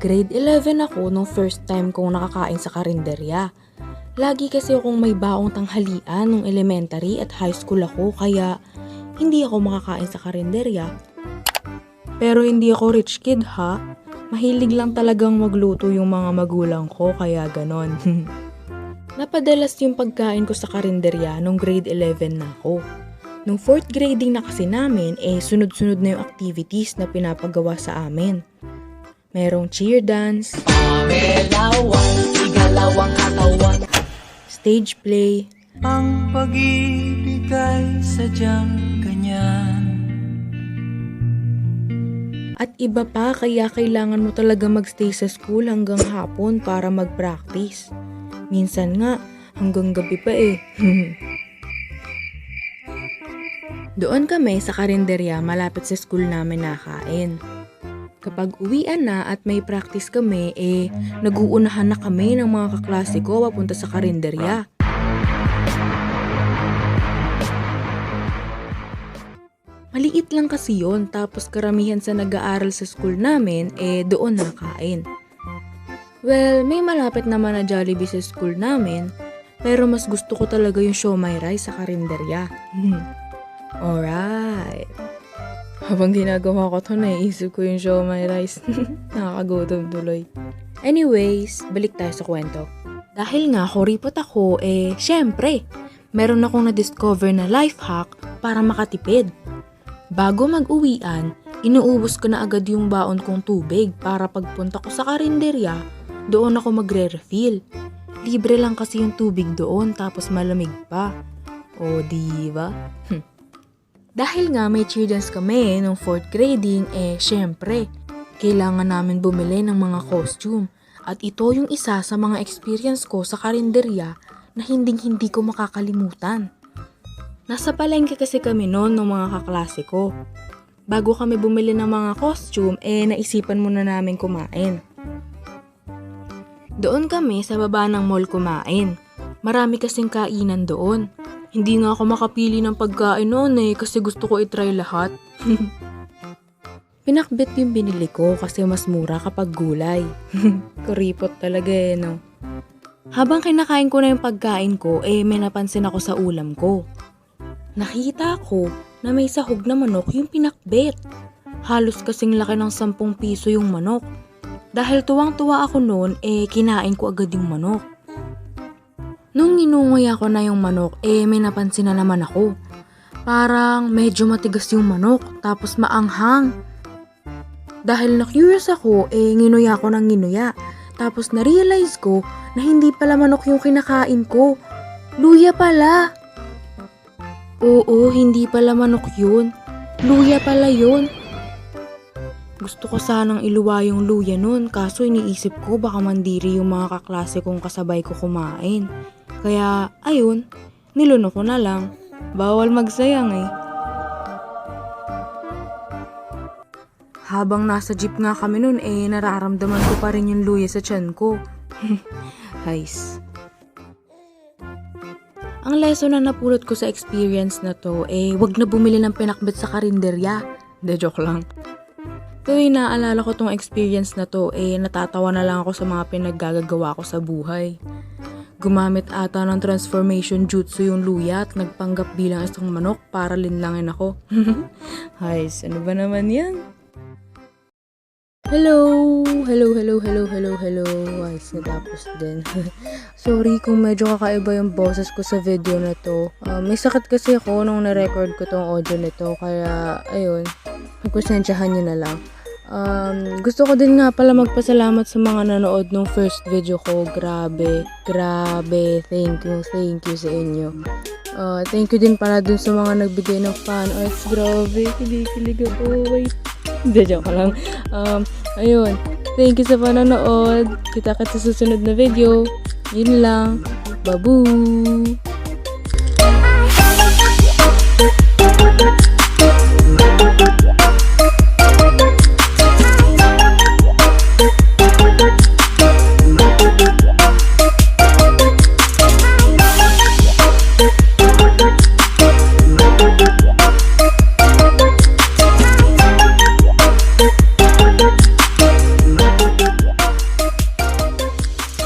Grade 11 ako nung first time kong nakakain sa karinderya. Lagi kasi akong may baong tanghalian nung elementary at high school ako kaya hindi ako makakain sa karinderya. Pero hindi ako rich kid ha. Mahilig lang talagang magluto yung mga magulang ko kaya ganon. Napadalas yung pagkain ko sa karinderya nung grade 11 na ako. Nung 4th grading na kasi namin, sunod-sunod na yung activities na pinapagawa sa amin. Merong cheer dance, stage play, ang pag-ibig ay sadyang ganyan. at iba pa kaya kailangan mo talaga magstay sa school hanggang hapon para mag-practice. Minsan nga, hanggang gabi pa Doon kami sa karinderya malapit sa school namin nakain. Kapag uwian na at may practice kami, nag-uunahan na kami ng mga kaklase ko papunta sa karinderya. Maliit lang kasi yon, tapos karamihan sa nag-aaral sa school namin, doon nakain. Well, may malapit naman na Jollibee sa school namin, pero mas gusto ko talaga yung siomai rice sa karinderya. Alright. Habang ginagawa ko to, naiisip ko yung siomai rice. Nakakagutom tuloy. Anyways, balik tayo sa kwento. Dahil nga kuripot ako, syempre, meron akong na-discover na life hack para makatipid. Bago mag-uwian, inuubos ko na agad yung baon kong tubig para pagpunta ko sa karinderya, doon ako magre-refill. Libre lang kasi yung tubig doon tapos malamig pa. O diba? Dahil nga may cheer dance kami nung 4th grading, syempre, kailangan namin bumili ng mga costume. At ito yung isa sa mga experience ko sa karinderya na hindi ko makakalimutan. Nasa palengke kasi kami noon ng mga kaklase ko. Bago kami bumili ng mga costume, naisipan muna namin kumain. Doon kami sa baba ng mall kumain. Marami kasing kainan doon. Hindi nga ako makapili ng pagkain noon kasi gusto ko itry lahat. Pinakbit yung binili ko kasi mas mura kapag gulay. Kuripot talaga no. Habang kinakain ko na yung pagkain ko, may napansin ako sa ulam ko. Nakita ko na may sahog na manok yung pinakbit. Halos kasing laki ng 10 piso yung manok. Dahil tuwang-tuwa ako noon, kinain ko agad yung manok. Nung inunguy ako na yung manok, may napansin na naman ako. Parang medyo matigas yung manok, tapos maanghang. Dahil na-curious ako, nginuya ako ng nginuya. Tapos na-realize ko na hindi pala manok yung kinakain ko. Luya pala. Oo, hindi pala manok yun. Luya pala yun. Gusto ko sanang iluwa yung luya nun, kaso iniisip ko baka mandiri yung mga kaklase kong kasabay ko kumain. Kaya, ayun, niluno ko na lang. Bawal magsayang Habang nasa jeep nga kami nun, nararamdaman ko pa rin yung luya sa tiyan ko. Hays. Ang lesson na napulot ko sa experience na to, wag na bumili ng pinakbit sa karinderya. De, joke lang. Tuwing naalala ko tong experience na to, natatawa na lang ako sa mga pinaggagawa ko sa buhay. Gumamit ata ng transformation jutsu yung luya at nagpanggap bilang isang manok para linlangin ako. Hays, ano ba naman yan? Hello! Hays, natapos din. Sorry kung medyo kakaiba yung boses ko sa video na to. May sakit kasi ako nung na-record ko tong audio nito, kaya ayun, pagpasensyahan nyo na lang. Gusto ko din nga pala magpasalamat sa mga nanood ng first video ko. Grabe. Thank you sa inyo. Thank you din pala dun sa mga nagbigay ng fan arts. Grabe, kilig ako. Wait. Hindi, joke lang. Ayun. Thank you sa panonood. Kita-kits sa susunod na video. Yun lang. Babu!